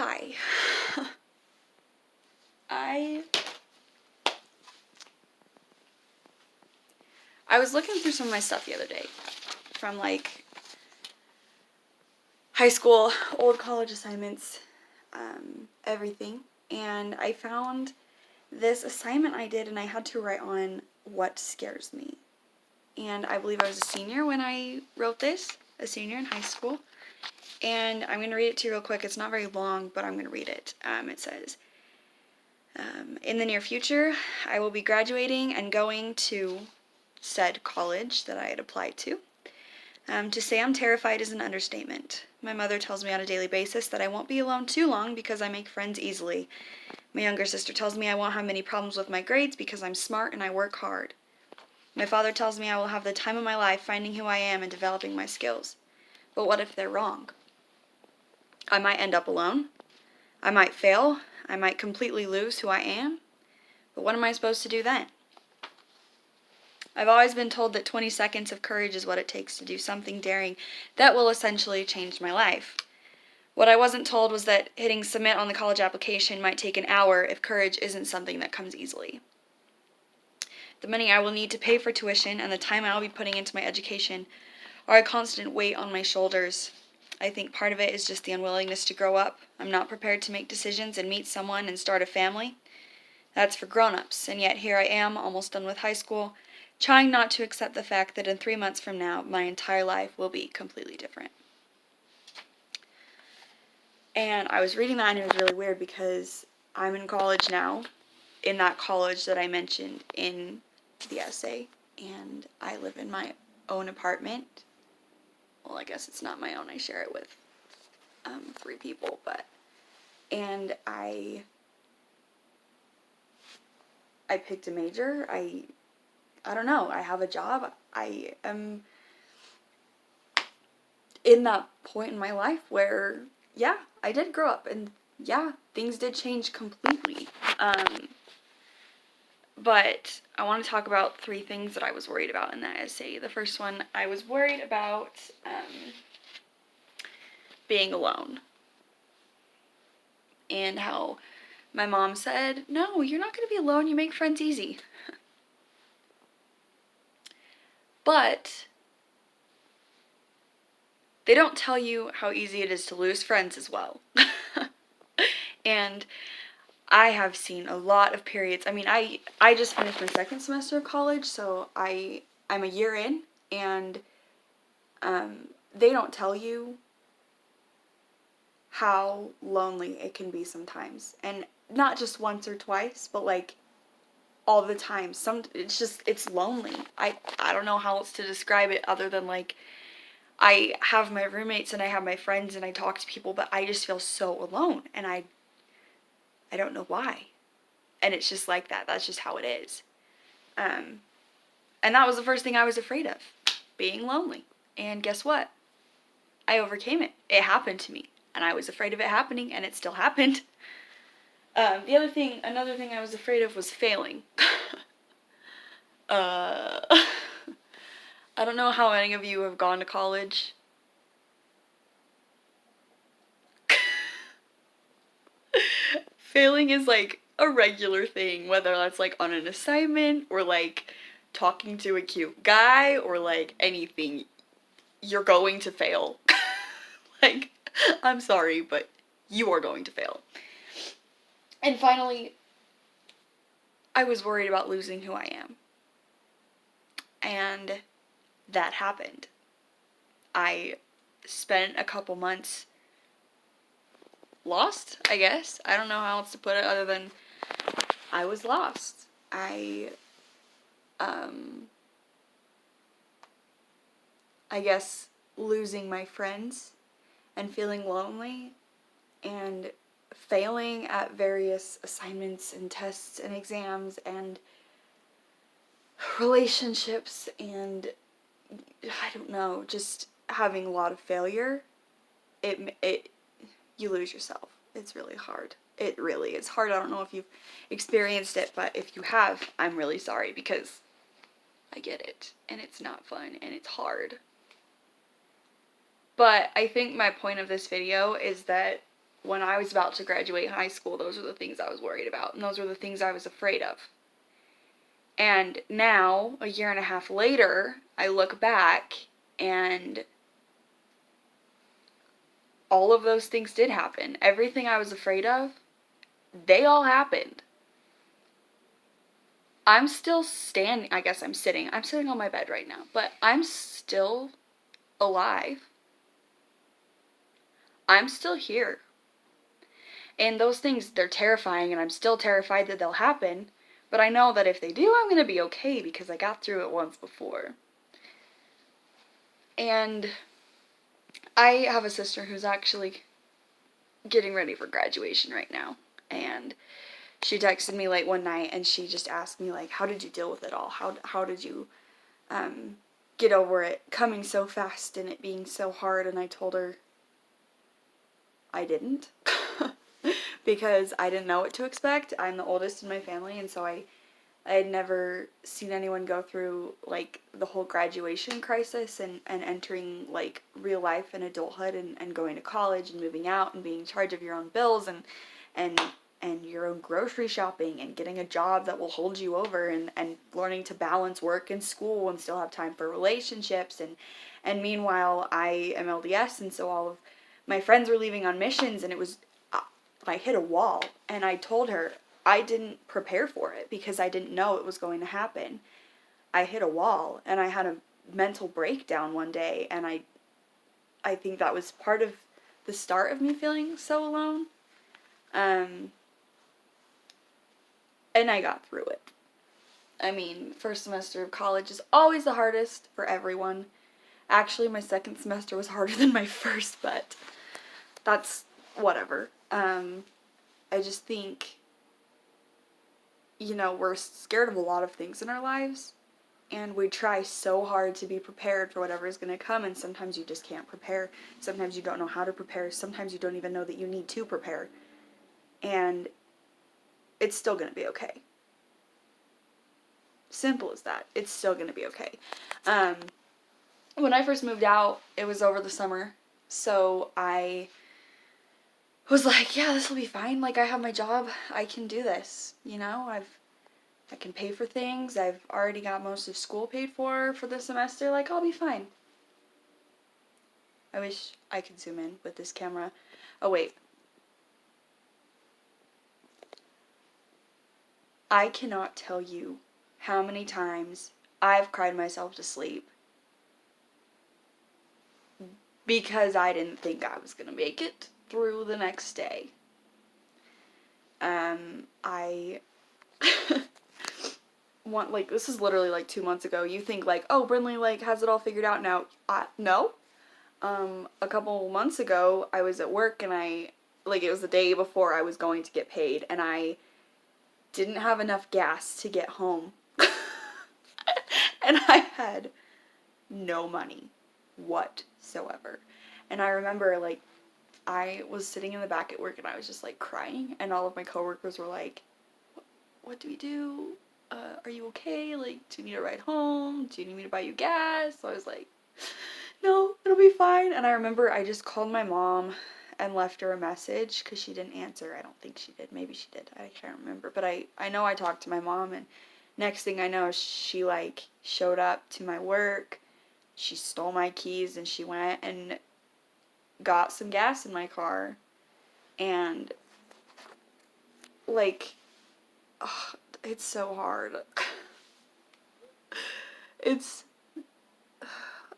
Hi. I was looking through some of my stuff the other day from like high school, old college assignments, everything, and I found this assignment I did, and I had to write on what scares me. And I believe I was a senior when I wrote this, a senior in high school. And I'm going to read it to you real quick. It's not very long, but I'm going to read it. It says, in the near future, I will be graduating and going to said college that I had applied to. To say I'm terrified is an understatement. My mother tells me on a daily basis that I won't be alone too long because I make friends easily. My younger sister tells me I won't have many problems with my grades because I'm smart and I work hard. My father tells me I will have the time of my life finding who I am and developing my skills. But what if they're wrong? I might end up alone. I might fail. I might completely lose who I am. But what am I supposed to do then? I've always been told that 20 seconds of courage is what it takes to do something daring that will essentially change my life. What I wasn't told was that hitting submit on the college application might take an hour if courage isn't something that comes easily. The money I will need to pay for tuition and the time I'll be putting into my education are a constant weight on my shoulders. I think part of it is just the unwillingness to grow up. I'm not prepared to make decisions and meet someone and start a family. That's for grown-ups, and yet here I am, almost done with high school, trying not to accept the fact that in 3 months from now, my entire life will be completely different. And I was reading that, and it was really weird because I'm in college now, in that college that I mentioned in the essay, and I live in my own apartment. Well, I guess it's not my own, I share it with 3 people, and I picked a major. I don't know, I have a job. I am in that point in my life where, yeah, I did grow up, and yeah, things did change completely. But I want to talk about 3 things that I was worried about in that essay. The first one, I was worried about being alone. And how my mom said, no, you're not going to be alone, you make friends easy. But they don't tell you how easy it is to lose friends as well. And I have seen a lot of periods. I mean, I just finished my 2nd semester of college, so I'm a year in, and they don't tell you how lonely it can be sometimes. And not just once or twice, but like all the time. It's lonely. I don't know how else to describe it other than like I have my roommates and I have my friends and I talk to people, but I just feel so alone, and I don't know why. And it's just like that. That's just how it is. And that was the first thing I was afraid of, being lonely. And guess what? I overcame it. It happened to me. And I was afraid of it happening, and it still happened. Another thing I was afraid of was failing. I don't know how many of you have gone to college. Failing is like a regular thing, whether that's like on an assignment or like talking to a cute guy or like anything. You're going to fail. Like, I'm sorry, but you are going to fail. And finally, I was worried about losing who I am. And that happened. I spent a couple months lost, I guess. I don't know how else to put it other than I was lost. I guess losing my friends and feeling lonely and failing at various assignments and tests and exams and relationships, and I don't know, just having a lot of failure, you lose yourself. It's really hard. It really is hard. I don't know if you've experienced it, but if you have, I'm really sorry, because I get it, and it's not fun, and it's hard. But I think my point of this video is that when I was about to graduate high school, those were the things I was worried about, and those were the things I was afraid of. And now, a year and a half later, I look back and all of those things did happen. Everything I was afraid of, they all happened. I'm still standing, I guess I'm sitting on my bed right now, but I'm still alive. I'm still here. And those things, they're terrifying, and I'm still terrified that they'll happen, but I know that if they do, I'm going to be okay because I got through it once before. And I have a sister who's actually getting ready for graduation right now, and she texted me late one night, and she just asked me, like, how did you deal with it all? How did you get over it coming so fast and it being so hard? And I told her I didn't because I didn't know what to expect. I'm the oldest in my family, and so I had never seen anyone go through, like, the whole graduation crisis and entering, like, real life and adulthood and going to college and moving out and being in charge of your own bills and your own grocery shopping and getting a job that will hold you over and learning to balance work and school and still have time for relationships. And meanwhile, I am LDS, and so all of my friends were leaving on missions, and it was, I hit a wall, and I told her I didn't prepare for it because I didn't know it was going to happen. I hit a wall, and I had a mental breakdown one day, and I think that was part of the start of me feeling so alone. And I got through it. I mean, first semester of college is always the hardest for everyone. Actually, my second semester was harder than my first, but that's whatever. I just think, you know, we're scared of a lot of things in our lives, and we try so hard to be prepared for whatever is going to come, and sometimes you just can't prepare. Sometimes you don't know how to prepare. Sometimes you don't even know that you need to prepare. And it's still going to be okay. Simple as that. It's still going to be okay. When I first moved out, it was over the summer, so I was like, yeah, this will be fine. Like, I have my job. I can do this. You know, I can pay for things. I've already got most of school paid for the semester. Like, I'll be fine. I wish I could zoom in with this camera. Oh, wait. I cannot tell you how many times I've cried myself to sleep because I didn't think I was going to make it through the next day. I want, like, this is literally like 2 months ago. You think, like, oh, Brinley, like, has it all figured out now? No. A couple months ago, I was at work, and it was the day before I was going to get paid, and I didn't have enough gas to get home. And I had no money whatsoever. And I remember, like, I was sitting in the back at work, and I was just, like, crying, and all of my coworkers were like, what do we do? Are you okay? Like, do you need a ride home? Do you need me to buy you gas? So I was like, no, it'll be fine. And I remember I just called my mom and left her a message because she didn't answer. I don't think she did. Maybe she did. I can't remember. But I know I talked to my mom, and next thing I know, she, like, showed up to my work. She stole my keys, and she went and got some gas in my car. And, like, ugh, it's so hard.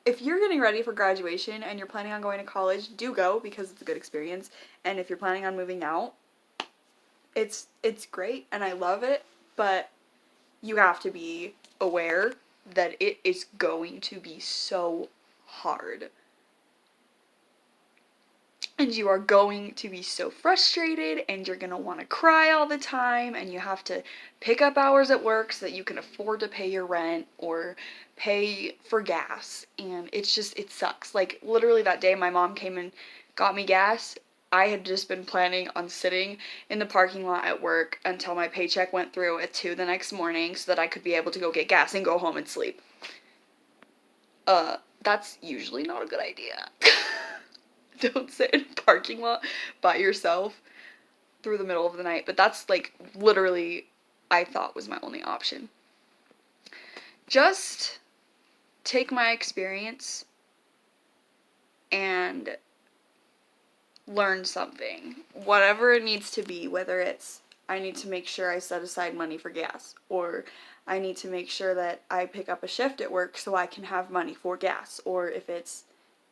If you're getting ready for graduation and you're planning on going to college, do go because it's a good experience. And if you're planning on moving out, it's great and I love it, but you have to be aware that it is going to be so hard. And you are going to be so frustrated, and you're going to want to cry all the time, and you have to pick up hours at work so that you can afford to pay your rent or pay for gas, and it sucks. Like, literally that day my mom came and got me gas, I had just been planning on sitting in the parking lot at work until my paycheck went through at 2 the next morning so that I could be able to go get gas and go home and sleep. That's usually not a good idea. Don't sit in a parking lot by yourself through the middle of the night. But that's like literally, I thought was my only option. Just take my experience and learn something. Whatever it needs to be, whether it's I need to make sure I set aside money for gas, or I need to make sure that I pick up a shift at work so I can have money for gas, or if it's,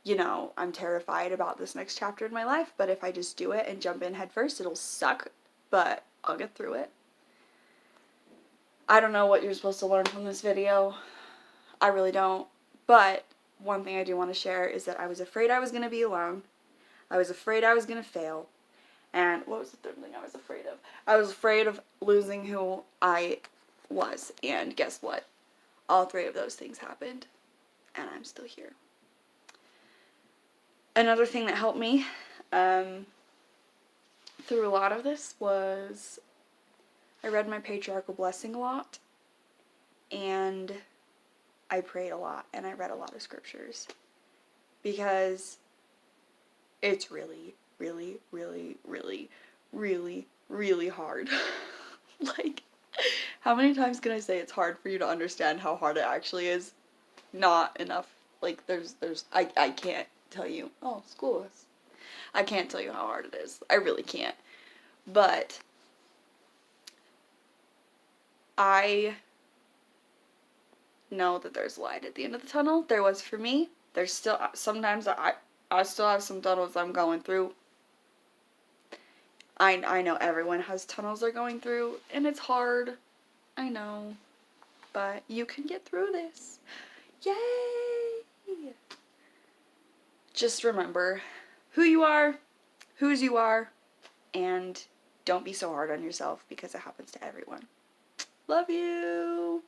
you know, I'm terrified about this next chapter in my life, but if I just do it and jump in head first, it'll suck, but I'll get through it. I don't know what you're supposed to learn from this video. I really don't. But one thing I do want to share is that I was afraid I was going to be alone. I was afraid I was going to fail. And what was the third thing I was afraid of? I was afraid of losing who I was. And guess what? All three of those things happened. And I'm still here. Another thing that helped me through a lot of this was I read my patriarchal blessing a lot. And I prayed a lot. And I read a lot of scriptures. Because it's really, really, really, really, really, really hard. Like, how many times can I say it's hard for you to understand how hard it actually is? Not enough. Like, I can't tell you. Oh, school is. I can't tell you how hard it is. I really can't. But I know that there's light at the end of the tunnel. There was for me. There's still, sometimes I still have some tunnels I'm going through. I know everyone has tunnels they're going through, and it's hard. I know. But you can get through this. Yay! Just remember who you are, whose you are, and don't be so hard on yourself because it happens to everyone. Love you!